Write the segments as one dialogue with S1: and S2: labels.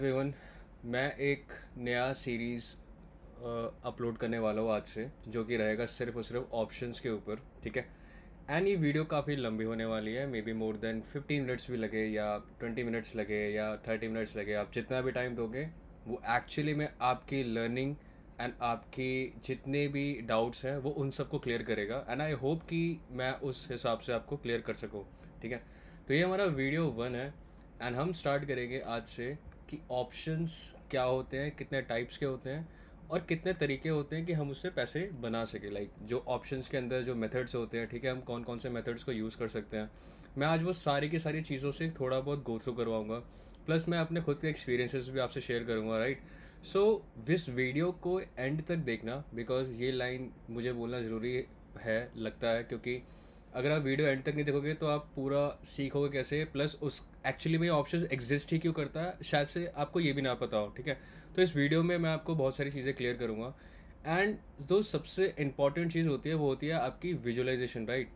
S1: Everyone, मैं एक नया सीरीज़ अपलोड करने वाला हूँ आज से, जो कि रहेगा सिर्फ और सिर्फ ऑप्शंस के ऊपर। ठीक है। एंड ये वीडियो काफ़ी लंबी होने वाली है, may be more than 15 minutes भी लगे या 20 मिनट्स लगे या 30 मिनट्स लगे। आप जितना भी टाइम दोगे वो एक्चुअली में आपकी लर्निंग एंड आपकी जितने भी डाउट्स हैं वो उन सबको क्लियर करेगा। एंड आई होप कि मैं उस हिसाब से आपको क्लियर कर सकूँ। ठीक है। तो ये हमारा वीडियो 1 है एंड हम स्टार्ट करेंगे आज से कि ऑप्शंस क्या होते हैं, कितने टाइप्स के होते हैं और कितने तरीके होते हैं कि हम उससे पैसे बना सकें। लाइक जो ऑप्शंस के अंदर जो मेथड्स होते हैं, ठीक है, हम कौन कौन से मेथड्स को यूज़ कर सकते हैं। मैं आज वो सारी की सारी चीज़ों से थोड़ा बहुत गो थ्रू करवाऊँगा। प्लस मैं अपने खुद के एक्सपीरियंसेस भी आपसे शेयर करूँगा, राइट। सो इस वीडियो को एंड तक देखना, बिकॉज ये लाइन मुझे बोलना ज़रूरी है लगता है, क्योंकि अगर आप वीडियो एंड तक नहीं देखोगे तो आप पूरा सीखोगे कैसे, प्लस उस एक्चुअली में ऑप्शन एग्जिस्ट ही क्यों करता है शायद से आपको ये भी ना पता हो। ठीक है। तो इस वीडियो में मैं आपको बहुत सारी चीज़ें क्लियर करूँगा। एंड जो सबसे इम्पॉर्टेंट चीज़ होती है वो होती है आपकी विजुअलाइजेशन, राइट।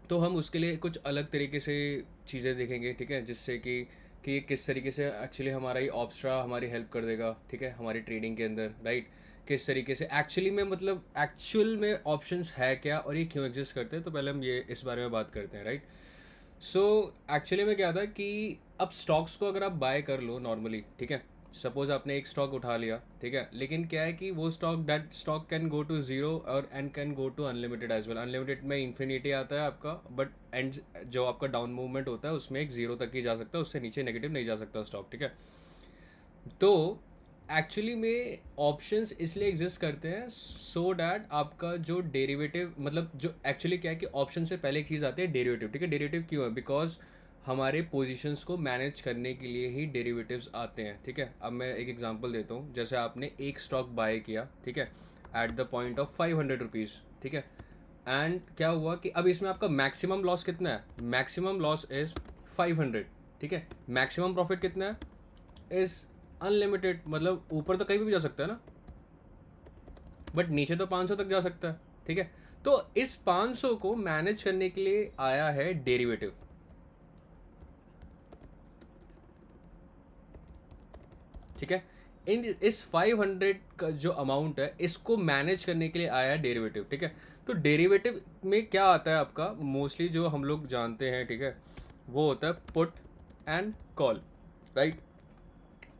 S1: तो हम उसके लिए कुछ अलग तरीके से चीज़ें देखेंगे, ठीक है, जिससे कि किस तरीके से एक्चुअली हमारा ये ऑप्स्ट्रा हमारी हेल्प कर देगा, ठीक है, हमारी ट्रेडिंग के अंदर, राइट। किस तरीके से एक्चुअली में, मतलब एक्चुअल में ऑप्शंस है क्या और ये क्यों एग्जिस्ट करते हैं। तो पहले हम ये इस बारे में बात करते हैं, राइट। सो एक्चुअली में क्या था कि अब स्टॉक्स को अगर आप बाय कर लो नॉर्मली, ठीक है, सपोज आपने एक स्टॉक उठा लिया, ठीक है, लेकिन क्या है कि वो stock, that stock can go to zero और and can go to unlimited as well. Unlimited में इन्फिनिटी आता है आपका, बट एंड जो आपका डाउन मूवमेंट होता है उसमें एक जीरो तक ही जा सकता है, उससे नीचे नेगेटिव नहीं जा सकता स्टॉक। ठीक है। तो एक्चुअली में ऑप्शंस इसलिए एग्जिस्ट करते हैं सो डैट आपका जो डेरिवेटिव, मतलब जो एक्चुअली क्या है कि ऑप्शन से पहले एक चीज़ आती है डेरिवेटिव। ठीक है। डेरिवेटिव क्यों है? बिकॉज हमारे पोजीशंस को मैनेज करने के लिए ही डेरिवेटिव्स आते हैं। ठीक है। अब मैं एक एग्जांपल देता हूँ। जैसे आपने एक स्टॉक बाय किया, ठीक है, at the point of 500 rupees, ठीक है, एंड क्या हुआ कि अब इसमें आपका मैक्सिमम लॉस कितना है? Maximum loss is 500। ठीक है। मैक्सिमम प्रॉफिट कितना है? Is unlimited. मतलब ऊपर तो कहीं भी जा सकता है ना, बट नीचे तो 500 तक जा सकता है। ठीक है। तो इस 500 को मैनेज करने के लिए आया है डेरिवेटिव। ठीक है। इन इस 500 का जो अमाउंट है इसको मैनेज करने के लिए आया है डेरिवेटिव। ठीक है। तो डेरिवेटिव में क्या आता है आपका? मोस्टली जो हम लोग जानते हैं, ठीक है, वो होता है put and call, right.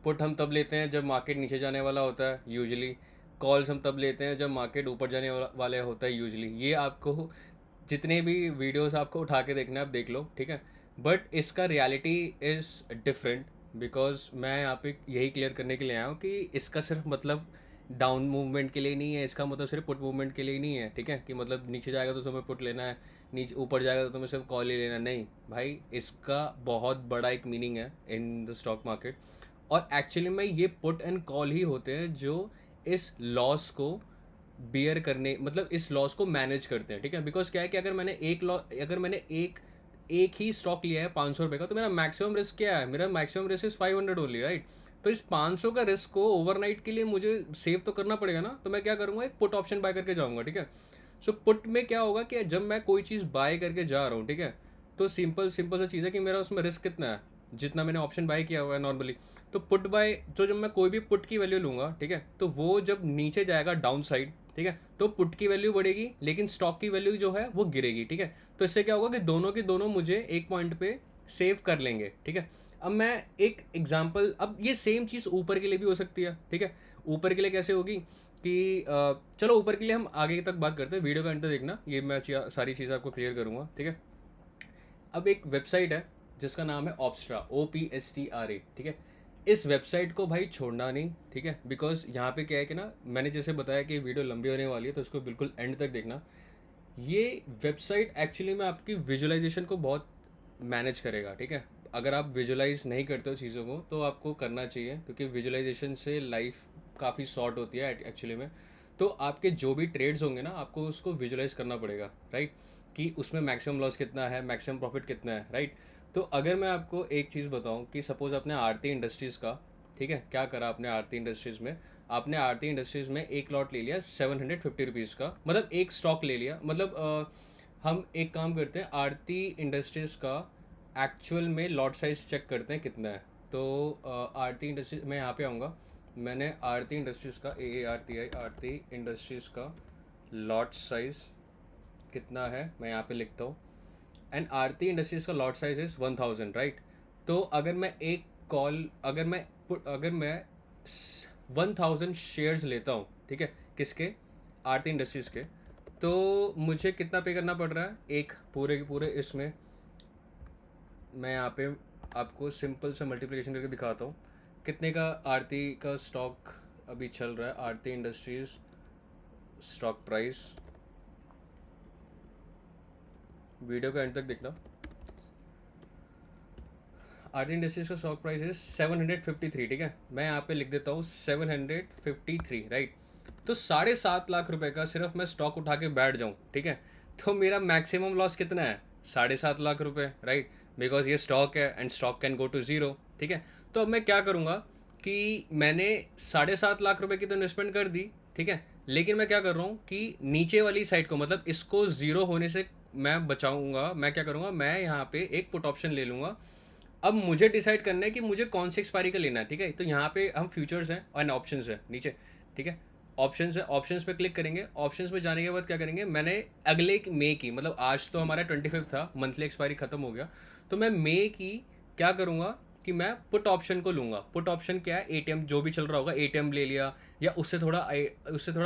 S1: Put हम तब लेते हैं जब मार्केट नीचे जाने वाला होता है यूजुअली। कॉल्स हम तब लेते हैं जब मार्केट ऊपर जाने वाले होता है यूजुअली। ये आपको जितने भी वीडियोस आपको उठा के देखना है आप देख लो, ठीक है। बट इसका रियलिटी इज़ डिफरेंट, बिकॉज मैं यहाँ पे यही क्लियर करने के लिए आया हूँ कि इसका सिर्फ मतलब डाउन मूवमेंट के लिए नहीं है, इसका मतलब सिर्फ पुट मूवमेंट के लिए ही नहीं है। ठीक है। कि मतलब नीचे जाएगा तो तुम्हें पुट लेना है, नीचे ऊपर जाएगा तो तुम्हें सिर्फ कॉल ही लेना है। नहीं भाई, इसका बहुत बड़ा एक मीनिंग है इन द स्टॉक मार्केट। और एक्चुअली में ये पुट एंड कॉल ही होते हैं जो इस लॉस को बियर करने, मतलब इस लॉस को मैनेज करते हैं। ठीक है। बिकॉज क्या है कि अगर मैंने एक ही स्टॉक लिया है 500 रुपये का, तो मेरा मैक्सिमम रिस्क क्या है? मेरा maximum risk is 500 only, right. तो इस 500 का रिस्क को ओवरनाइट के लिए मुझे सेव तो करना पड़ेगा ना। तो मैं क्या करूंगा? एक पुट ऑप्शन बाय करके जाऊंगा। ठीक है। सो पुट में क्या होगा कि जब मैं कोई चीज़ बाय करके जा रहा हूँ, ठीक है, तो सिंपल सिंपल सा चीज़ है कि मेरा उसमें रिस्क कितना है, जितना मैंने ऑप्शन बाय किया हुआ है नॉर्मली। तो पुट बाय, तो जब मैं कोई भी पुट की वैल्यू लूंगा, ठीक है, तो वो जब नीचे जाएगा डाउन साइड, ठीक है, तो पुट की वैल्यू बढ़ेगी लेकिन स्टॉक की वैल्यू जो है वो गिरेगी। ठीक है। तो इससे क्या होगा कि दोनों के दोनों मुझे एक पॉइंट पे सेव कर लेंगे। ठीक है। अब मैं एक एग्जांपल, अब ये सेम चीज़ ऊपर के लिए भी हो सकती है। ठीक है। ऊपर के लिए कैसे होगी कि चलो ऊपर के लिए हम आगे तक बात करते हैं, वीडियो का अंत तक देखना, ये मैं सारी चीज़ें आपको क्लियर करूंगा। ठीक है। अब एक वेबसाइट है जिसका नाम है ऑप्स्ट्रा, OPSTRA। ठीक है। इस वेबसाइट को भाई छोड़ना नहीं, ठीक है, बिकॉज यहाँ पे क्या है कि ना, मैंने जैसे बताया कि वीडियो लंबी होने वाली है तो इसको बिल्कुल एंड तक देखना। ये वेबसाइट एक्चुअली में आपकी विजुअलाइजेशन को बहुत मैनेज करेगा। ठीक है। अगर आप विजुअलाइज नहीं करते हो चीज़ों को तो आपको करना चाहिए, क्योंकि विजुअलाइजेशन से लाइफ काफ़ी शॉर्ट होती है एक्चुअली में। तो आपके जो भी ट्रेड्स होंगे ना, आपको उसको विजुअलाइज करना पड़ेगा, राइट, कि उसमें मैक्सिमम लॉस कितना है, मैक्सिमम प्रॉफिट कितना है, राइट। तो अगर मैं आपको एक चीज़ बताऊं कि सपोज आपने आरती इंडस्ट्रीज़ का, ठीक है, क्या करा आपने आरती इंडस्ट्रीज़ में? आपने आरती इंडस्ट्रीज़ में एक लॉट ले लिया 750 रुपीज़ का, मतलब एक स्टॉक ले लिया। मतलब हम एक काम करते हैं, आरती इंडस्ट्रीज़ का एक्चुअल में लॉट साइज चेक करते हैं कितना है। तो आरती इंडस्ट्रीज मैं यहाँ पे आऊँगा। मैंने आरती इंडस्ट्रीज़ का AARTI आरती इंडस्ट्रीज़ का लॉट साइज़ कितना है मैं यहाँ पे लिखता हूँ। एंड आरती इंडस्ट्रीज़ का लॉट साइज इज़ 1000, राइट। तो अगर मैं एक कॉल अगर मैं 1000 शेयर्स लेता हूँ, ठीक है, किसके, आरती इंडस्ट्रीज़ के, तो मुझे कितना पे करना पड़ रहा है एक पूरे के पूरे इसमें। मैं यहाँ पे आपको सिंपल सा मल्टीप्लिकेशन करके दिखाता हूँ कितने का आरती का स्टॉक अभी चल रहा है। आरती इंडस्ट्रीज़ स्टॉक प्राइस, वीडियो का एंड तक देखना। आरती इंडस्ट्रीज का स्टॉक प्राइस है 753, ठीक है। मैं यहाँ पे लिख देता हूँ 753, राइट। तो 7.5 लाख रुपए का सिर्फ मैं स्टॉक उठा के बैठ जाऊँ, ठीक है, तो मेरा मैक्सिमम लॉस कितना है, 7.5 लाख रुपए, राइट। बिकॉज ये स्टॉक है and stock can go to zero, ठीक है। तो अब मैं क्या करूँगा कि मैंने 7.5 लाख रुपए की तो इन्वेस्टमेंट कर दी, ठीक है, लेकिन मैं क्या कर रहा हूँ कि नीचे वाली साइड को, मतलब इसको ज़ीरो होने से मैं बचाऊंगा। मैं क्या करूँगा, मैं यहाँ पे एक पुट ऑप्शन ले लूँगा। अब मुझे डिसाइड करना है कि मुझे कौन सी एक्सपायरी का लेना है, ठीक है। तो यहाँ पे हम फ्यूचर्स हैं और ऑप्शंस है नीचे, ठीक है। ऑप्शंस है, ऑप्शंस पे क्लिक करेंगे। ऑप्शंस पे जाने के बाद क्या करेंगे, मैंने अगले मई की, मतलब आज तो हमारा 25 था, मंथली एक्सपायरी खत्म हो गया, तो मैं मई की क्या करूँगा कि मैं पुट ऑप्शन को लूँगा। पुट ऑप्शन क्या है, एटीएम जो भी चल रहा होगा, एटीएम ले लिया या उससे थोड़ा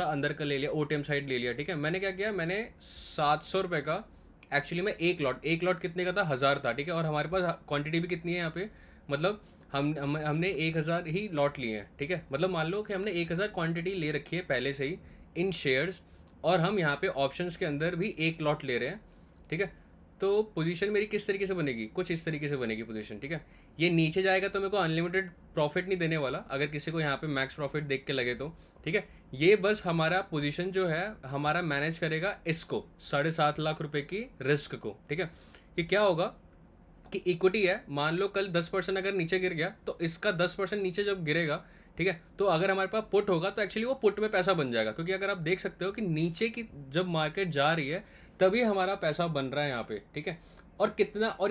S1: अंदर का ले लिया, ओटीएम साइड ले लिया, ठीक है। मैंने क्या किया, मैंने 700 रुपये का, एक्चुअली में एक लॉट कितने का था, 1000 था, ठीक है। और हमारे पास क्वांटिटी भी कितनी है यहाँ पे, मतलब हमने 1000 ही लॉट लिए हैं, ठीक है। मतलब मान लो कि हमने 1000 क्वांटिटी ले रखी है पहले से ही इन शेयर्स, और हम यहाँ पे ऑप्शंस के अंदर भी एक लॉट ले रहे हैं, ठीक है। तो पोजीशन मेरी किस तरीके से बनेगी, कुछ इस तरीके से बनेगी पोजीशन, ठीक है। ये नीचे जाएगा तो मेरे को अनलिमिटेड प्रॉफिट नहीं देने वाला, अगर किसी को यहाँ पे मैक्स प्रॉफिट देख के लगे तो, ठीक है। ये बस हमारा पोजीशन जो है हमारा मैनेज करेगा इसको, 7.5 लाख रुपए की रिस्क को, ठीक है। ये क्या होगा कि इक्विटी है, मान लो कल 10% अगर नीचे गिर गया तो इसका 10% नीचे जब गिरेगा, ठीक है, तो अगर हमारे पास पुट होगा तो एक्चुअली वो पुट में पैसा बन जाएगा। क्योंकि अगर आप देख सकते हो कि नीचे की जब मार्केट जा रही है तभी हमारा पैसा बन रहा है यहाँ पे, ठीक है। और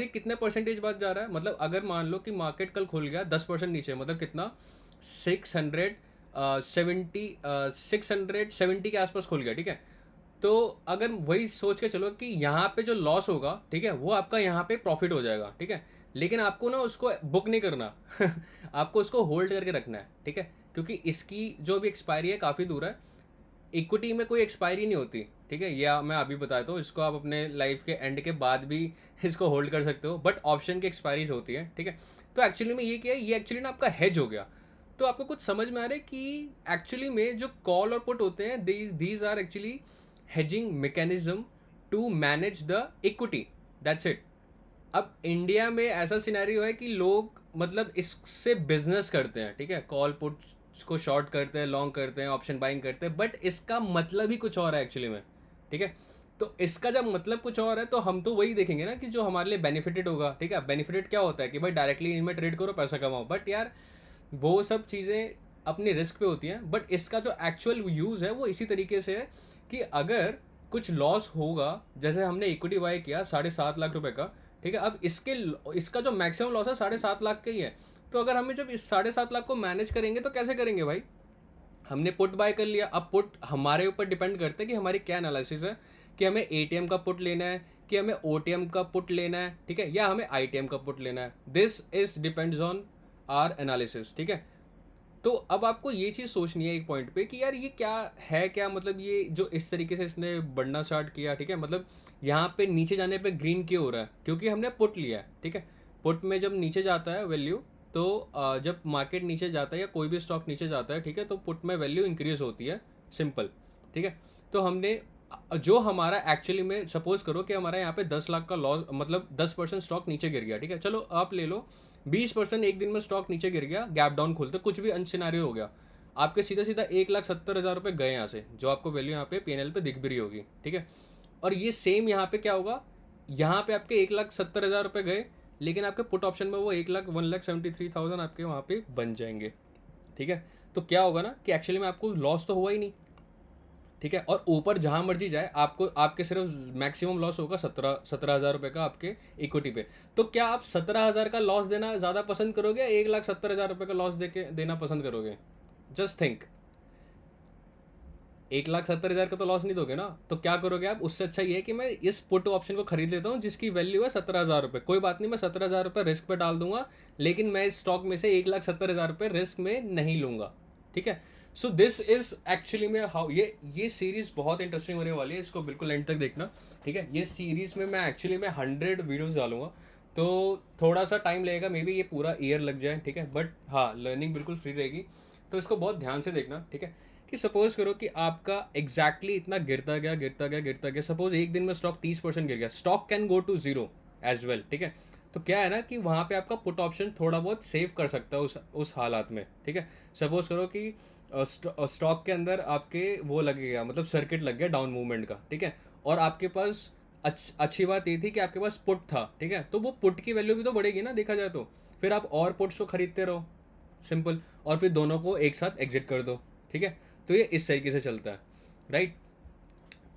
S1: ये कितने परसेंटेज बाद जा रहा है, मतलब अगर मान लो कि मार्केट कल खुल गया 10% नीचे, मतलब कितना, 670 के आसपास खुल गया, ठीक है। तो अगर वही सोच के चलो कि यहाँ पे जो लॉस होगा, ठीक है, वो आपका यहाँ पे प्रॉफिट हो जाएगा, ठीक है। लेकिन आपको ना उसको बुक नहीं करना आपको उसको होल्ड करके रखना है, ठीक है। क्योंकि इसकी जो भी एक्सपायरी है काफ़ी दूर है। इक्विटी में कोई एक्सपायरी नहीं होती, ठीक है, या मैं अभी बताता हूँ, इसको आप अपने लाइफ के एंड के बाद भी इसको होल्ड कर सकते हो, बट ऑप्शन की एक्सपायरीज होती है, ठीक है। तो एक्चुअली में ये क्या है, ये एक्चुअली ना आपका हेज हो गया। तो आपको कुछ समझ में आ रहा है कि एक्चुअली में जो कॉल और पुट होते हैं, these are actually hedging mechanism to manage the equity, that's it। अब इंडिया में ऐसा सिनेरियो है कि लोग मतलब इससे बिजनेस करते हैं, ठीक है, कॉल पुट को शॉर्ट करते हैं, लॉन्ग करते हैं, ऑप्शन बाइंग करते हैं, बट इसका मतलब ही कुछ और है एक्चुअली में, ठीक है। तो इसका जब मतलब कुछ और है तो हम तो वही देखेंगे ना कि जो हमारे लिए बेनिफिटेड होगा, ठीक है। बेनिफिटेड क्या होता है कि भाई डायरेक्टली इनमें ट्रेड करो, पैसा कमाओ, बट यार वो सब चीज़ें अपनी रिस्क पे होती हैं। बट इसका जो एक्चुअल यूज़ है वो इसी तरीके से है कि अगर कुछ लॉस होगा, जैसे हमने इक्विटी बाय किया 7.5 लाख रुपए का, ठीक है। अब इसका जो मैक्सिमम लॉस है 7.5 लाख का ही है। तो अगर हमें जब इस 7.5 लाख को मैनेज करेंगे तो कैसे करेंगे भाई, हमने पुट बाय कर लिया। अब पुट हमारे ऊपर डिपेंड करते हैं कि हमारी क्या एनालिसिस है, कि हमें एटीएम का पुट लेना है, कि हमें ओटीएम का पुट लेना है, ठीक है, या हमें आईटीएम का पुट लेना है। This is depends on our analysis, ठीक है। तो अब आपको ये चीज़ सोचनी है एक पॉइंट पे कि यार ये क्या है, क्या मतलब ये जो इस तरीके से इसने बढ़ना स्टार्ट किया, ठीक है, मतलब यहाँ पे नीचे जाने पे ग्रीन क्यों हो रहा है, क्योंकि हमने पुट लिया है, ठीक है। पुट में जब नीचे जाता है वैल्यू, तो जब मार्केट नीचे जाता है या कोई भी स्टॉक नीचे जाता है, ठीक है, तो पुट में वैल्यू इंक्रीज होती है, सिंपल, ठीक है। तो हमने जो हमारा एक्चुअली में सपोज करो कि हमारा यहाँ पे 10 लाख का लॉस, मतलब 10% स्टॉक नीचे गिर गया, ठीक है, चलो आप ले लो 20% एक दिन में स्टॉक नीचे गिर गया, गैप डाउन खुलते कुछ भी अनसिनारियो हो गया, आपके सीधा सीधा 1,70,000 रुपये गए यहाँ से, जो आपको वैल्यू यहाँ पे पीएनएल पे दिख भी रही होगी, ठीक है। और ये सेम यहाँ पे क्या होगा, यहाँ पे आपके 1,70,000 रुपये गए, लेकिन आपके पुट ऑप्शन में वो 1,73,000 आपके वहाँ पे बन जाएंगे, ठीक है। तो क्या होगा ना कि एक्चुअली में आपको लॉस तो हुआ ही नहीं, ठीक है, और ऊपर जहाँ मर्जी जाए आपको, आपके सिर्फ मैक्सिमम लॉस होगा 17,000 रुपये का आपके इक्विटी पे। तो क्या आप 17,000 का लॉस देना ज़्यादा पसंद करोगे, 1,70,000 रुपये का लॉस देना पसंद करोगे? जस्ट थिंक, 1,70,000 का तो लॉस नहीं दोगे ना, तो क्या करोगे आप? उससे अच्छा ये है कि मैं इस पुट ऑप्शन को खरीद लेता हूँ जिसकी वैल्यू है 17,000 रुपये। कोई बात नहीं, मैं 17,000 रुपये रिस्क पे डाल दूंगा, लेकिन मैं इस स्टॉक में से 1,70,000 रुपये रिस्क में नहीं लूंगा। ठीक है, सो दिस इज एक्चुअली में हाउ ये सीरीज बहुत इंटरेस्टिंग होने वाली है, इसको बिल्कुल एंड तक देखना। ठीक है, ये सीरीज में मैं एक्चुअली में 100 वीडियोस डालूंगा, तो थोड़ा सा टाइम लगेगा, मे बी ये पूरा ईयर लग जाए। ठीक है, बट हाँ, लर्निंग बिल्कुल फ्री रहेगी, तो इसको बहुत ध्यान से देखना। ठीक है, कि सपोज करो कि आपका एग्जैक्टली इतना गिरता गया गिरता गया गिरता गया, सपोज एक दिन में स्टॉक 30% गिर गया, stock can go to zero as well. ठीक है, तो क्या है ना कि वहाँ पे आपका पुट ऑप्शन थोड़ा बहुत सेव कर सकता है उस हालात में। ठीक है, सपोज करो कि स्टॉक के अंदर आपके वो लग गया, मतलब सर्किट लग गया डाउन मूवमेंट का। ठीक है, और आपके पास अच्छी बात ये थी कि आपके पास पुट था। ठीक है, तो वो पुट की वैल्यू भी तो बढ़ेगी ना देखा जाए तो, फिर आप और पुट्स को खरीदते रहो, सिंपल, और फिर दोनों को एक साथ एग्जिट कर दो। ठीक है, तो ये इस तरीके से चलता है, राइट।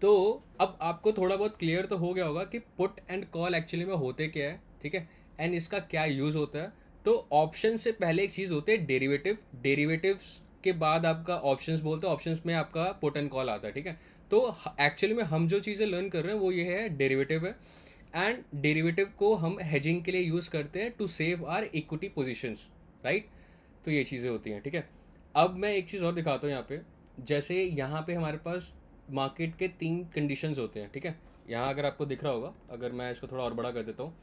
S1: तो अब आपको थोड़ा बहुत क्लियर तो हो गया होगा कि पुट एंड कॉल एक्चुअली में होते क्या है। ठीक है, एंड इसका क्या यूज़ होता है। तो ऑप्शन से पहले एक चीज़ होती है डेरिवेटिव, डेरिवेटिव्स के बाद आपका ऑप्शंस बोलते हैं, ऑप्शंस में आपका पुट एंड कॉल आता है। ठीक है, तो एक्चुअली में हम जो चीज़ें लर्न कर रहे हैं वो ये है, डेरिवेटिव है, एंड डेरिवेटिव को हम हेजिंग के लिए यूज़ करते हैं to save our equity positions, right. तो ये चीज़ें होती हैं। ठीक है, अब मैं एक चीज़ और दिखाता हूँ यहाँ पे, जैसे यहाँ पे हमारे पास मार्केट के 3 कंडीशंस होते हैं। ठीक है, यहाँ अगर आपको दिख रहा होगा, अगर मैं इसको थोड़ा और बड़ा कर देता हूँ,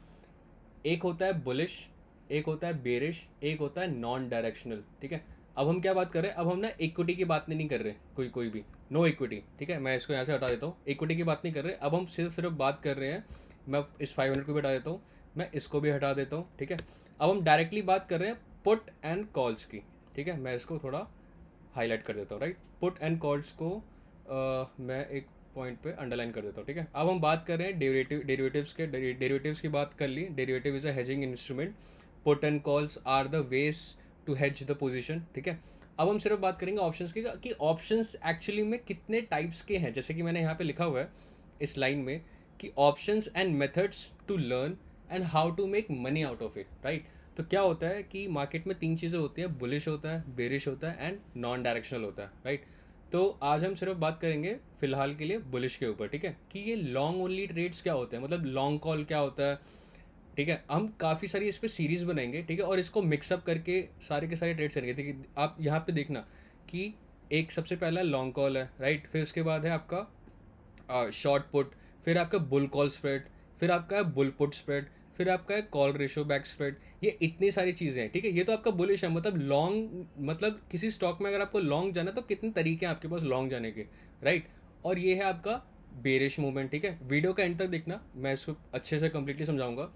S1: एक होता है बुलिश, एक होता है बेरिश, एक होता है नॉन डायरेक्शनल। ठीक है, अब हम क्या बात कर रहे हैं, अब हम ना इक्विटी की बात नहीं कर रहे, कोई भी नो इक्विटी। ठीक है, मैं इसको यहाँ से हटा देता हूँ, इक्विटी की बात नहीं कर रहे, अब हम सिर्फ बात कर रहे हैं, मैं इस 500 को भी हटा देता हूँ, मैं इसको भी हटा देता हूँ। ठीक है, अब हम डायरेक्टली बात कर रहे हैं पुट एंड कॉल्स की। ठीक है, मैं इसको थोड़ा हाईलाइट कर देता हूँ, राइट। पुट एंड कॉल्स को मैं एक पॉइंट पे अंडरलाइन कर देता हूँ। ठीक है, अब हम बात कर रहे हैं डेरिवेटिव्स की बात कर ली। Derivative is a hedging instrument, put and calls are the ways to hedge the position. ठीक है, अब हम सिर्फ बात करेंगे ऑप्शंस की, कि ऑप्शंस एक्चुअली में कितने टाइप्स के हैं, जैसे कि मैंने यहाँ पे लिखा हुआ है इस लाइन में कि options and methods to learn and how to make money out of it, right. तो क्या होता है कि मार्केट में 3 चीज़ें होती हैं, बुलिश होता है, बेरिश होता है, एंड नॉन डायरेक्शनल होता है, राइट। तो आज हम सिर्फ बात करेंगे फिलहाल के लिए बुलिश के ऊपर। ठीक है, कि ये लॉन्ग ओनली ट्रेड्स क्या होते हैं, मतलब लॉन्ग कॉल क्या होता है। ठीक है, हम काफ़ी सारी इस पर सीरीज़ बनाएंगे। ठीक है, और इसको मिक्सअप करके सारे के सारे ट्रेड्स करेंगे। ठीक है, आप यहाँ पे देखना कि एक सबसे पहला लॉन्ग कॉल है, राइट, फिर उसके बाद है आपका शॉर्ट पुट, फिर आपका बुल कॉल स्प्रेड, फिर आपका है बुल पुट स्प्रेड, फिर आपका है कॉल रेशो बैक स्प्रेड। ये इतनी सारी चीज़ें हैं। ठीक है, ये तो आपका बुलिश है, मतलब लॉन्ग, मतलब किसी स्टॉक में अगर आपको लॉन्ग जाना है तो कितने तरीके हैं आपके पास लॉन्ग जाने के, राइट। और ये है आपका बेरिश मूवमेंट। ठीक है, वीडियो का एंड तक देखना, मैं इसको अच्छे से कंप्लीटली समझाऊंगा।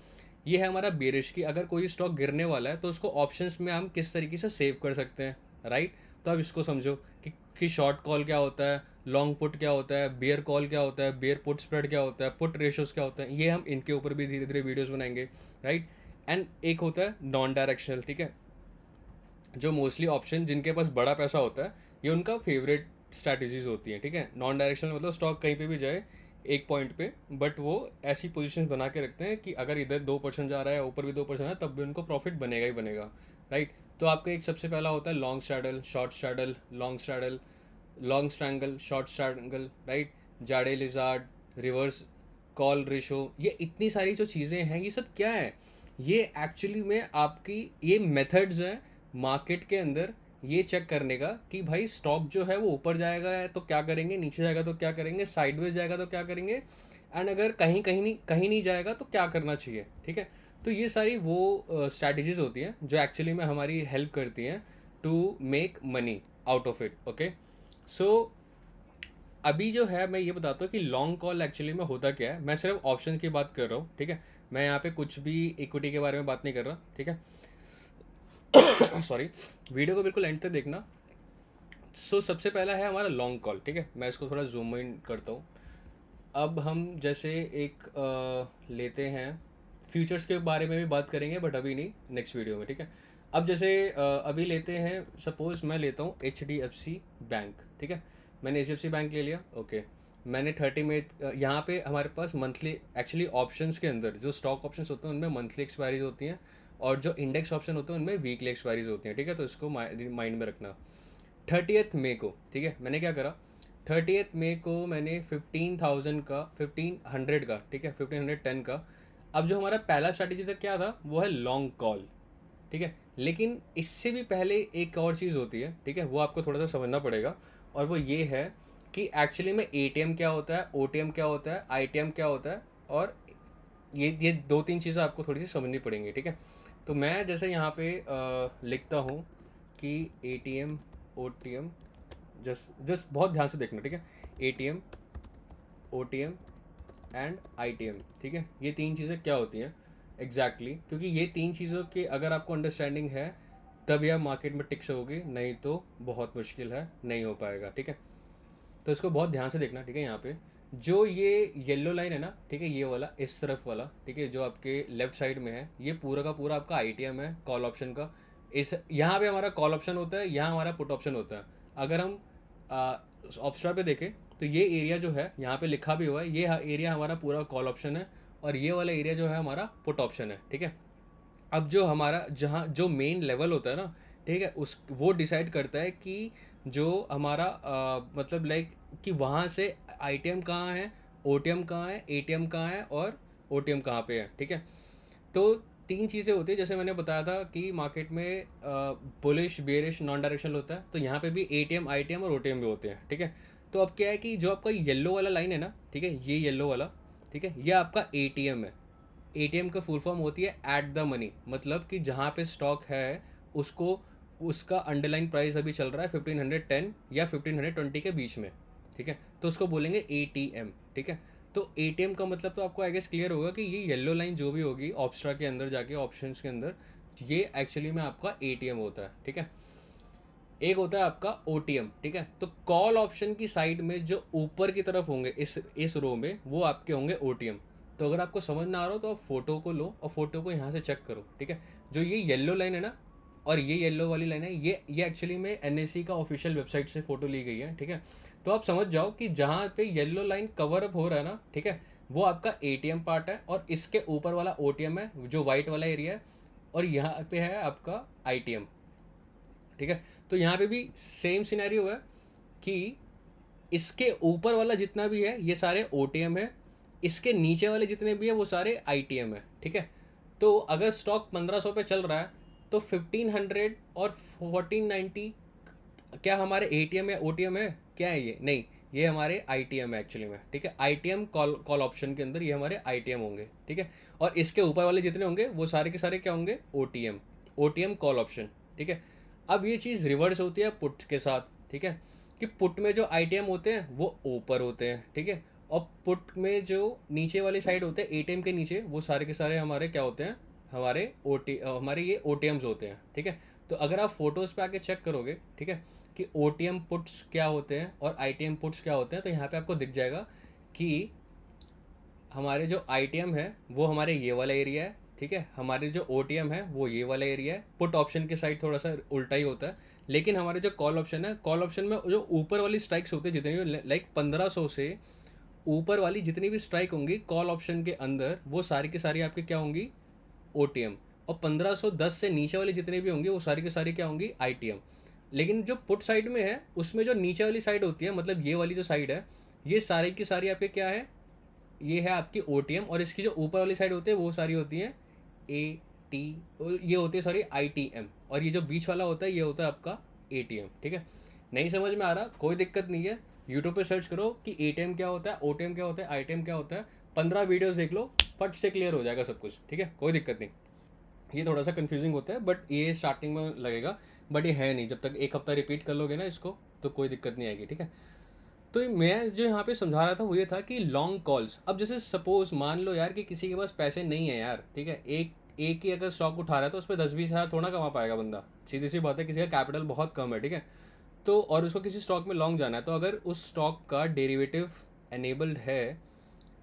S1: ये है हमारा बेरिश की, अगर कोई स्टॉक गिरने वाला है तो उसको ऑप्शंस में हम किस तरीके से सेव कर सकते हैं, राइट। तो अब इसको समझो कि शॉर्ट कॉल क्या होता है, लॉन्ग पुट क्या होता है, बेयर कॉल क्या होता है, बेयर पुट स्प्रेड क्या होता है, पुट रेशोज क्या होता है, ये हम इनके ऊपर भी धीरे धीरे वीडियोस बनाएंगे, राइट। एंड एक होता है नॉन डायरेक्शनल। ठीक है, जो मोस्टली ऑप्शन जिनके पास बड़ा पैसा होता है, ये उनका फेवरेट स्ट्रैटेजीज होती हैं। ठीक है, नॉन डायरेक्शनल मतलब स्टॉक कहीं पे भी जाए एक पॉइंट पे, बट वो ऐसी पोजीशन बना के रखते हैं कि अगर इधर 2% जा रहा है, ऊपर भी 2% है, तब भी उनको प्रॉफिट बनेगा ही बनेगा, राइट। तो आपका एक सबसे पहला होता है long straddle, short straddle, long straddle, long strangle, short strangle, right, jade lizard, reverse call ratio, ये इतनी सारी जो चीज़ें हैं, ये सब क्या है, ये एक्चुअली में आपकी ये मेथड्स हैं मार्केट के अंदर ये चेक करने का कि भाई स्टॉक जो है वो ऊपर जाएगा है तो क्या करेंगे, नीचे जाएगा तो क्या करेंगे, साइडवेज जाएगा तो क्या करेंगे, एंड अगर कहीं नहीं जाएगा तो क्या करना चाहिए। ठीक है, तो ये सारी वो स्ट्रैटेजीज होती हैं जो एक्चुअली में हमारी हेल्प करती हैं to make money out of it. Okay, so अभी जो है मैं ये बताता हूँ कि लॉन्ग कॉल एक्चुअली में होता क्या है। मैं सिर्फ ऑप्शन की बात कर रहा हूँ। ठीक है, मैं यहाँ पे कुछ भी इक्विटी के बारे में बात नहीं कर रहा। ठीक है, सॉरी, वीडियो को बिल्कुल एंड तक देखना। सो सबसे पहला है हमारा लॉन्ग कॉल। ठीक है, मैं इसको थोड़ा जूम इन करता हूँ। अब हम जैसे एक लेते हैं, फ्यूचर्स के बारे में भी बात करेंगे बट अभी नहीं, नेक्स्ट वीडियो में। ठीक है, अब जैसे अभी लेते हैं, सपोज मैं लेता हूँ HDFC बैंक। ठीक है, मैंने HDFC बैंक ले लिया, ओके। मैंने 30 में यहाँ पे हमारे पास मंथली, एक्चुअली ऑप्शंस के अंदर जो स्टॉक ऑप्शंस होते हैं उनमें मंथली एक्सपायरीज होती हैं, और जो इंडेक्स ऑप्शन होते हैं उनमें वीकली एक्सपायरीज होती हैं, ठीक है। तो इसको माइंड में रखना। 30th मई को, ठीक है, मैंने क्या करा, 30th मई को मैंने 15,000 का, 1500 का, ठीक है, 1510 का। अब जो हमारा पहला स्ट्रैटेजी था क्या था, वो है लॉन्ग कॉल, ठीक है। लेकिन इससे भी पहले एक और चीज़ होती है, ठीक है, वो आपको थोड़ा सा समझना पड़ेगा, और वो ये है कि एक्चुअली में ATM क्या होता है, OTM क्या होता है, ITM क्या होता है, और ये दो तीन चीज़ें आपको थोड़ी सी समझनी पड़ेंगी, ठीक है। तो मैं जैसे यहाँ पे लिखता हूँ कि ATM OTM, जस्ट जस्ट बहुत ध्यान से देखना, ठीक है। ATM OTM एंड ITM, ठीक है। ये तीन चीज़ें क्या होती हैं एग्जैक्टली क्योंकि ये तीन चीज़ों की अगर आपको अंडरस्टैंडिंग है तभी आप मार्केट में टिक सकोगे, नहीं तो बहुत मुश्किल है, नहीं हो पाएगा, ठीक है। तो इसको बहुत ध्यान से देखना, ठीक है। यहाँ पे जो ये येलो लाइन है ना, ठीक है, ये वाला इस तरफ वाला, ठीक है, जो आपके लेफ्ट साइड में है, ये पूरा का पूरा आपका ITM है कॉल ऑप्शन का। इस यहाँ पे हमारा कॉल ऑप्शन होता है, यहाँ हमारा पुट ऑप्शन होता है। अगर हम ऑप्स्ट्रा पे देखें तो ये एरिया जो है यहाँ पे लिखा भी हुआ है, ये एरिया हमारा पूरा कॉल ऑप्शन है, और ये वाला एरिया जो है हमारा पुट ऑप्शन है, ठीक है। अब जो हमारा जहाँ जो मेन लेवल होता है ना, ठीक है, उस वो डिसाइड करता है कि जो हमारा मतलब लाइक कि वहाँ से ITM कहाँ है, OTM कहाँ है, ATM कहाँ है, और OTM कहाँ पे है, ठीक है। तो तीन चीज़ें होती है, जैसे मैंने बताया था कि मार्केट में बुलिश, बेरिश, नॉन डायरेक्शनल होता है, तो यहाँ पे भी ATM ITM और OTM भी होते हैं, ठीक है। तो अब क्या है कि जो आपका येलो वाला लाइन है ना, ठीक है, ये येलो वाला, ठीक है, ये आपका ATM है। ATM का फुल फॉर्म होती है एट द मनी, मतलब कि जहाँ पे स्टॉक है उसको, उसका अंडरलाइन प्राइस अभी चल रहा है 1510 या 1520 के बीच में, ठीक है, तो उसको बोलेंगे ATM, ठीक है। तो ATM का मतलब तो आपको आई गेस क्लियर होगा कि ये येलो लाइन जो भी होगी ऑप्स्ट्रा के अंदर जाके ऑप्शंस के अंदर, ये एक्चुअली में आपका ATM होता है, ठीक है। एक होता है आपका OTM, ठीक है। तो कॉल ऑप्शन की साइड में जो ऊपर की तरफ होंगे इस रो में, वो आपके होंगे OTM। तो अगर आपको समझ ना आ रहा हो तो आप फोटो को लो और फोटो को यहाँ से चेक करो, ठीक है। जो ये येलो लाइन है ना, और ये येलो वाली लाइन है, ये एक्चुअली में NSE का ऑफिशियल वेबसाइट से फोटो ली गई है, ठीक है। तो आप समझ जाओ कि जहाँ पे येलो लाइन कवर अप हो रहा है ना, ठीक है, वो आपका ATM पार्ट है, और इसके ऊपर वाला OTM है जो वाइट वाला एरिया है, और यहाँ पे है आपका ITM, ठीक है। तो यहाँ पे भी सेम सिनेरियो है कि इसके ऊपर वाला जितना भी है ये सारे OTM है, इसके नीचे वाले जितने भी है वो सारे ITM है, ठीक है। तो अगर स्टॉक 1500 पे चल रहा है तो 1500 और 1490 क्या हमारे ATM या OTM है, क्या है ये, नहीं, ये हमारे ITM है एक्चुअली में, ठीक है। ITM कॉल ऑप्शन के अंदर ये हमारे ITM होंगे, ठीक है। और इसके ऊपर वाले जितने होंगे वो सारे के सारे क्या होंगे, OTM कॉल ऑप्शन, ठीक है। अब ये चीज़ रिवर्स होती है पुट के साथ, ठीक है, कि पुट में जो ITM होते हैं वो ऊपर होते हैं, ठीक है, और पुट में जो नीचे वाली साइड होते हैं ATM के नीचे, वो सारे के सारे हमारे क्या होते हैं, हमारे ये OTMs होते हैं, ठीक है। तो अगर आप फोटोज़ पे आके चेक करोगे, ठीक है, कि OTM पुट्स क्या होते हैं और ITM पुट्स क्या होते हैं, तो यहाँ पे आपको दिख जाएगा कि हमारे जो ITM है वो हमारे ये वाला एरिया है, ठीक है। हमारे जो OTM है वो ये वाला एरिया है। पुट ऑप्शन के साइड थोड़ा सा उल्टा ही होता है, लेकिन हमारे जो कॉल ऑप्शन है, कॉल ऑप्शन में जो ऊपर वाली स्ट्राइक्स होती है जितनी भी, लाइक 1500 से ऊपर वाली जितनी भी स्ट्राइक होंगी कॉल ऑप्शन के अंदर, वो सारी की सारी आपकी क्या होंगी, OTM। और 1510 से नीचे वाली जितनी भी होंगी वो सारी की सारी क्या होंगी, ITM। लेकिन जो पुट साइड में है उसमें जो नीचे वाली साइड होती है, मतलब ये वाली जो साइड है, ये सारी की सारी आपके क्या है, ये है आपकी OTM, और इसकी जो ऊपर वाली साइड होती है वो सारी होती है AT, ये होती है सॉरी ITM, और ये जो बीच वाला होता है ये होता है आपका ATM, ठीक है। नहीं समझ में आ रहा, कोई दिक्कत नहीं है, यूट्यूब पे सर्च करो कि ATM क्या होता है, OTM क्या होता है, ITM क्या होता है, 15 वीडियोस देख लो, फट से क्लियर हो जाएगा सब कुछ, ठीक है, कोई दिक्कत नहीं। ये थोड़ा सा कन्फ्यूजिंग होता है बट ये स्टार्टिंग में लगेगा, बट ये है नहीं, जब तक एक हफ्ता रिपीट कर लोगे ना इसको तो कोई दिक्कत नहीं आएगी, ठीक है। तो मैं जो यहाँ पे समझा रहा था वो ये था कि लॉन्ग कॉल्स, अब जैसे सपोज मान लो यार कि किसी के पास पैसे नहीं है यार, ठीक है, एक एक ही अगर स्टॉक उठा रहा है तो उस पर 10-20 हज़ार थोड़ा कमा पाएगा बंदा, सीधी सी बात है, किसी का कैपिटल बहुत कम है, ठीक है। तो और उसको किसी स्टॉक में लॉन्ग जाना है, तो अगर उस स्टॉक का डेरिवेटिव एनेबल्ड है,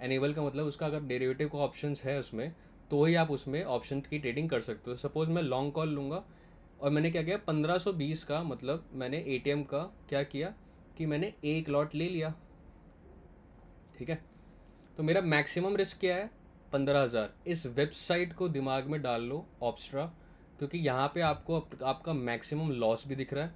S1: एनेबल का मतलब उसका अगर डेरिवेटिव का ऑप्शंस है उसमें, तो ही आप उसमें ऑप्शन की ट्रेडिंग कर सकते हो। सपोज मैं लॉन्ग कॉल लूँगा और मैंने क्या किया, 1520 का, मतलब मैंने ATM का क्या किया, कि मैंने एक लॉट ले लिया, ठीक है, तो मेरा मैक्सिमम रिस्क क्या है, 15,000। इस वेबसाइट को दिमाग में डाल लो, ऑप्स्ट्रा, क्योंकि यहाँ पे आपको आपका मैक्सिमम लॉस भी दिख रहा है,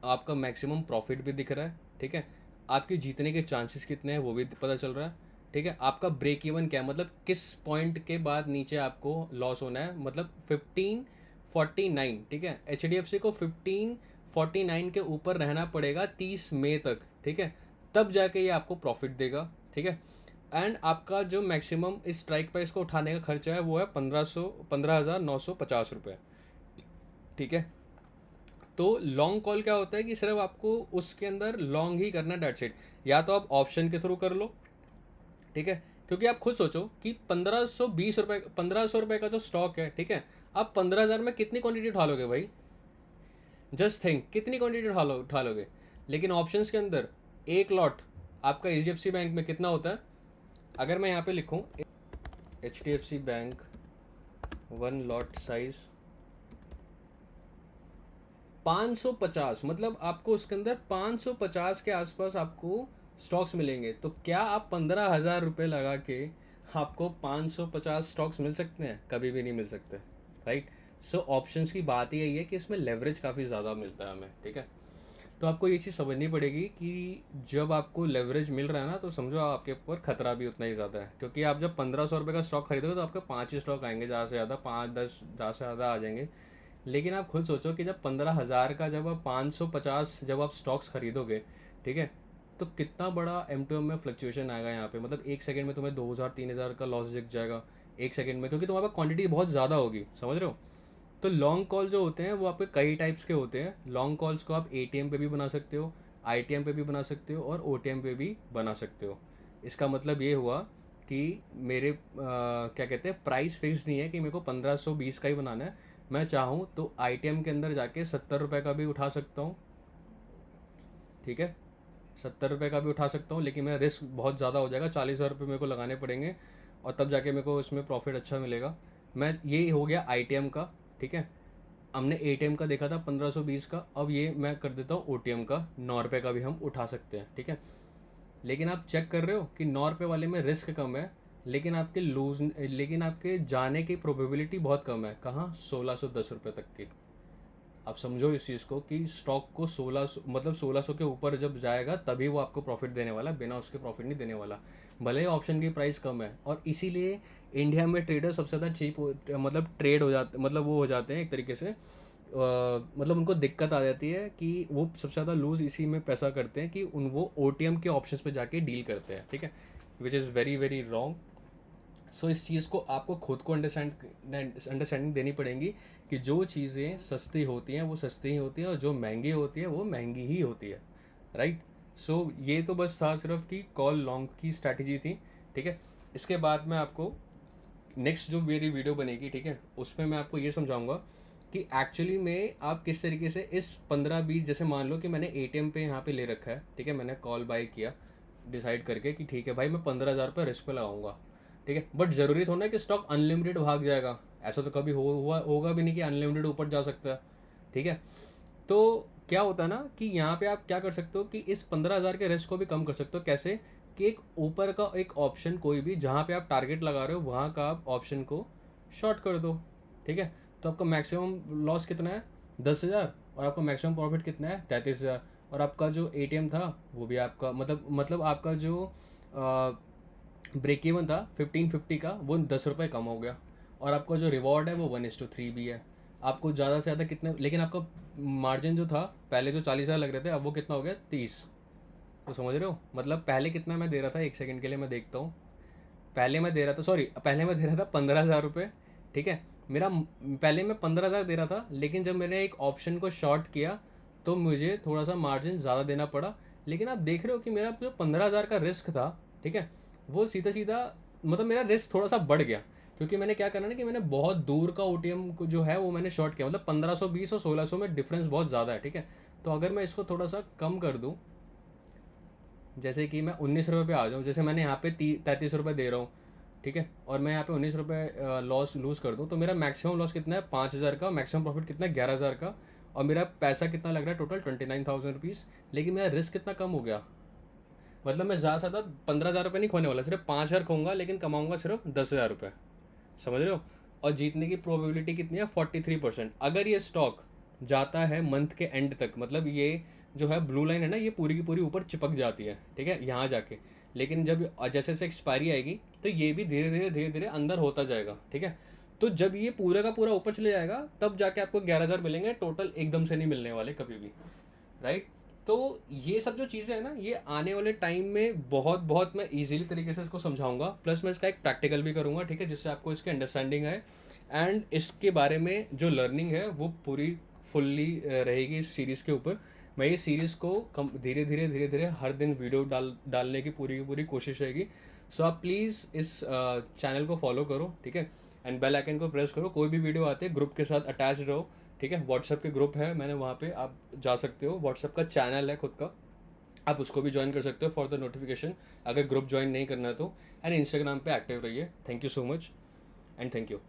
S1: आपका मैक्सिमम प्रॉफिट भी दिख रहा है, ठीक है, आपके जीतने के चांसेस कितने हैं वो भी पता चल रहा है, ठीक है, आपका ब्रेक इवन क्या है, मतलब किस पॉइंट के बाद नीचे आपको लॉस होना है, मतलब 1549, ठीक है, HDFC को 1549 के ऊपर रहना पड़ेगा 30 मई तक, ठीक है, तब जाके ये आपको प्रॉफिट देगा, ठीक है। एंड आपका जो मैक्सिमम इस स्ट्राइक प्राइस को उठाने का खर्चा है वो है 15,950 रुपये, ठीक है। तो लॉन्ग कॉल क्या होता है कि सिर्फ आपको उसके अंदर लॉन्ग ही करना है, डेट शीट, या तो आप ऑप्शन के थ्रू कर लो, ठीक है, क्योंकि आप खुद सोचो कि 1520 रुपये, 1500 रुपये का जो स्टॉक है, ठीक है, आप 15,000 में कितनी क्वांटिटी उठा लोगे भाई, जस्ट थिंक कितनी क्वांटिटी उठा लोगे। लेकिन ऑप्शंस के अंदर एक लॉट आपका HDFC बैंक में कितना होता है, अगर मैं यहाँ पे लिखूँ HDFC बैंक 1 लॉट साइज 550, मतलब आपको उसके अंदर 550 के आसपास आपको स्टॉक्स मिलेंगे। तो क्या आप 15,000 रुपये लगा के आपको 550 स्टॉक्स मिल सकते हैं? कभी भी नहीं मिल सकते, राइट। सो ऑप्शंस की बात ही यही है कि इसमें लेवरेज काफ़ी ज़्यादा मिलता है हमें, ठीक है। तो आपको ये चीज़ समझनी पड़ेगी कि जब आपको लेवरेज मिल रहा है ना, तो समझो आपके ऊपर खतरा भी उतना ही ज़्यादा है, क्योंकि आप जब 1500 रुपये का स्टॉक खरीदोगे तो आपके 5 ही स्टॉक आएंगे, ज़्यादा से ज़्यादा 5-10 ज़्यादा से ज़्यादा आ जाएंगे। लेकिन आप खुद सोचो कि जब 15,000 का जब आप 550 जब आप स्टॉक्स खरीदोगे, ठीक है, तो कितना बड़ा M2M में फ्लक्चुएशन आएगा यहाँ पे, मतलब एक सेकंड में तुम्हें 2,000-3,000 का लॉस दिख जाएगा एक सेकंड में, क्योंकि तुम्हारे पास क्वांटिटी बहुत ज़्यादा होगी, समझ रहे हो। तो लॉन्ग कॉल जो होते हैं वो आपके कई टाइप्स के होते हैं। लॉन्ग कॉल्स को आप ATM पे भी बना सकते हो, ITM पे भी बना सकते हो और OTM पे भी बना सकते हो। इसका मतलब ये हुआ कि मेरे क्या कहते हैं, प्राइस फिक्स नहीं है कि मेरे को 1520 का ही बनाना है। मैं चाहूँ तो ITM के अंदर जाके 70 रुपये का भी उठा सकता हूँ, ठीक है, 70 रुपये का भी उठा सकता हूँ, लेकिन मेरा रिस्क बहुत ज़्यादा हो जाएगा, 40,000 रुपये मेरे को लगाने पड़ेंगे और तब जाके मेरे को इसमें प्रॉफिट अच्छा मिलेगा। मैं ये हो गया ITM का, ठीक है। हमने ATM का देखा था 1520 का, अब ये मैं कर देता हूँ OTM का, 9 रुपये का भी हम उठा सकते हैं, ठीक है। लेकिन आप चेक कर रहे हो कि 9 रुपये वाले में रिस्क कम है, लेकिन आपके जाने की प्रोबेबिलिटी बहुत कम है। कहाँ? 1,610 रुपये तक की। आप समझो इस चीज़ को कि स्टॉक को 1600, मतलब 1600 के ऊपर जब जाएगा तभी वो आपको प्रॉफिट देने वाला, बिना उसके प्रॉफिट नहीं देने वाला, भले ही ऑप्शन की प्राइस कम है। और इसीलिए इंडिया में ट्रेडर सबसे ज़्यादा चीप मतलब ट्रेड हो जाते, मतलब वो हो जाते हैं एक तरीके से, मतलब उनको दिक्कत आ जाती है कि वो सबसे ज़्यादा लूज़ इसी में पैसा करते हैं कि वो OTM के ऑप्शंस पे जाके डील करते हैं, ठीक है, which is very very wrong. So इस चीज़ को आपको खुद को अंडरस्टैंडिंग देनी पड़ेगी कि जो चीज़ें सस्ती होती हैं वो सस्ती ही होती है और जो महंगी होती है वो महंगी ही होती है, राइट। सो ये तो बस था सिर्फ कि कॉल लॉन्ग की स्ट्रैटेजी थी, ठीक है। इसके बाद मैं आपको नेक्स्ट जो मेरी वीडियो बनेगी, ठीक है, उसमें मैं आपको ये समझाऊंगा कि एक्चुअली में आप किस तरीके से इस 15-20, जैसे मान लो कि मैंने ATM पे यहाँ पे ले रखा है, ठीक है, मैंने कॉल बाय किया डिसाइड करके कि ठीक है भाई मैं 15,000 रुपये रिस्क पे लगाऊंगा, ठीक है। बट ज़रूरी थोड़ा ना कि स्टॉक अनलिमिटेड भाग जाएगा, ऐसा तो कभी होगा भी नहीं कि अनलिमिटेड ऊपर जा सकता है, ठीक है। तो क्या होता है ना कि यहाँ पे आप क्या कर सकते हो कि इस 15,000 के रिस्क को भी कम कर सकते हो। कैसे? कि एक ऊपर का एक ऑप्शन कोई भी जहाँ पे आप टारगेट लगा रहे हो वहाँ का आप ऑप्शन को शॉर्ट कर दो, ठीक है। तो आपका मैक्सिमम लॉस कितना है? 10,000, और आपका मैक्सिमम प्रॉफिट कितना है? 33,000। और आपका जो ATM था वो भी आपका मतलब आपका जो ब्रेक इवन था 1550 का, वो 10 रुपये कम हो गया। और आपका जो रिवॉर्ड है वो 1:3 भी है। आपको ज़्यादा से ज़्यादा कितने, लेकिन आपका मार्जिन जो था पहले जो 40,000 लग रहे थे, अब वो कितना हो गया? 30। तो समझ रहे हो, मतलब पहले कितना मैं दे रहा था, एक सेकंड के लिए मैं देखता हूँ। पहले मैं दे रहा था 15,000 रुपये, ठीक है। पहले मैं 15,000 दे रहा था, लेकिन जब मैंने एक ऑप्शन को शॉर्ट किया तो मुझे थोड़ा सा मार्जिन ज़्यादा देना पड़ा। लेकिन आप देख रहे हो कि मेरा जो 15,000 का रिस्क था, ठीक है, वो सीधा सीधा, मतलब मेरा रिस्क थोड़ा सा बढ़ गया, क्योंकि मैंने क्या करना ना कि मैंने बहुत दूर का OTM को जो है वो मैंने शॉर्ट किया, मतलब 1520 और 1600 में डिफरेंस बहुत ज़्यादा है, ठीक है। तो अगर मैं इसको थोड़ा सा कम कर दूँ, जैसे कि मैं 19 रुपये पे आ जाऊँ, जैसे मैंने यहाँ पे 33 रुपये दे रहा हूँ, ठीक है, और मैं यहाँ पे 19 रुपये लॉस लूज़ कर दूँ, तो मेरा मैक्सिमम लॉस कितना है? 5,000 का। मैक्सिमम प्रॉफिट कितना है? 11,000 का। और मेरा पैसा कितना लग रहा है टोटल 29,000 रुपीज़, लेकिन मेरा रिस्क कितना कम हो गया। मतलब मैं ज़्यादा से ज़्यादा 15,000 रुपये नहीं खोने वाला, सिर्फ 5,000 खोऊंगा, लेकिन कमाऊंगा सिर्फ 10,000 रुपये। समझ रहे हो। और जीतने की प्रोबेबिलिटी कितनी है, 43%। अगर ये स्टॉक जाता है मंथ के एंड तक, मतलब ये जो है ब्लू लाइन है ना, ये पूरी की पूरी ऊपर चिपक जाती है, ठीक है, यहाँ जाके। लेकिन जब जैसे जैसे एक्सपायरी आएगी तो ये भी धीरे धीरे अंदर होता जाएगा, ठीक है। तो जब ये पूरा का पूरा ऊपर चले जाएगा तब जाके आपको 11,000 मिलेंगे टोटल, एकदम से नहीं मिलने वाले कभी भी, राइट। तो ये सब जो चीज़ें हैं ना, ये आने वाले टाइम में बहुत बहुत मैं इजीली तरीके से इसको समझाऊंगा, प्लस मैं इसका एक प्रैक्टिकल भी करूंगा, ठीक है, जिससे आपको इसकी अंडरस्टैंडिंग है। एंड इसके बारे में जो लर्निंग है वो पूरी फुल्ली रहेगी इस सीरीज़ के ऊपर। मैं ये सीरीज़ को कम धीरे धीरे हर दिन वीडियो डालने की पूरी कोशिश रहेगी। सो आप प्लीज़ इस चैनल को फॉलो करो, ठीक है, एंड बेल आइकन को प्रेस करो। कोई भी वीडियो आते हैं ग्रुप के साथ अटैच रहो, ठीक है। व्हाट्सएप के ग्रुप है, मैंने वहाँ पे आप जा सकते हो, व्हाट्सएप का चैनल है खुद का, आप उसको भी ज्वाइन कर सकते हो फॉर द नोटिफिकेशन, अगर ग्रुप ज्वाइन नहीं करना है तो। एंड इंस्टाग्राम पे एक्टिव रहिए। Thank you so much and thank you.